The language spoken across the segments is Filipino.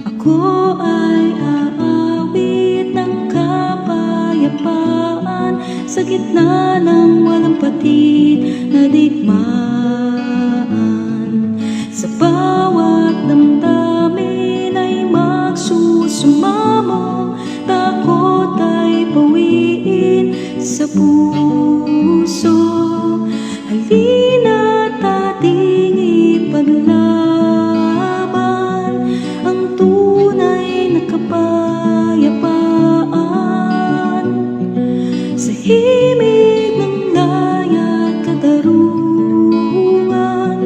Ako ay aawit ng kapayapaan sa gitna ng walang patid na digmaan. Sa bawat damdamin ay magsusumamo, takot ay bawiin sa puso. Halina't ating ipaglaban ang tunay na kapayapaan. Sa himig ng laya't katarungan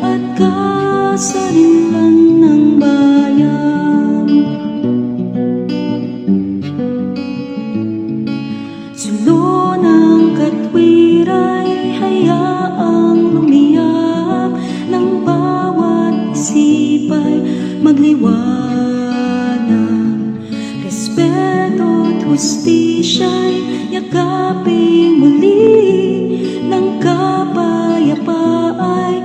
at kasarilan ng bayan. Sulo ng katwira'y hayaang lumiyak, ng bawat isipa'y magliwanag. Respeto at hustisya'y yakaping muli, ng kapayapa ay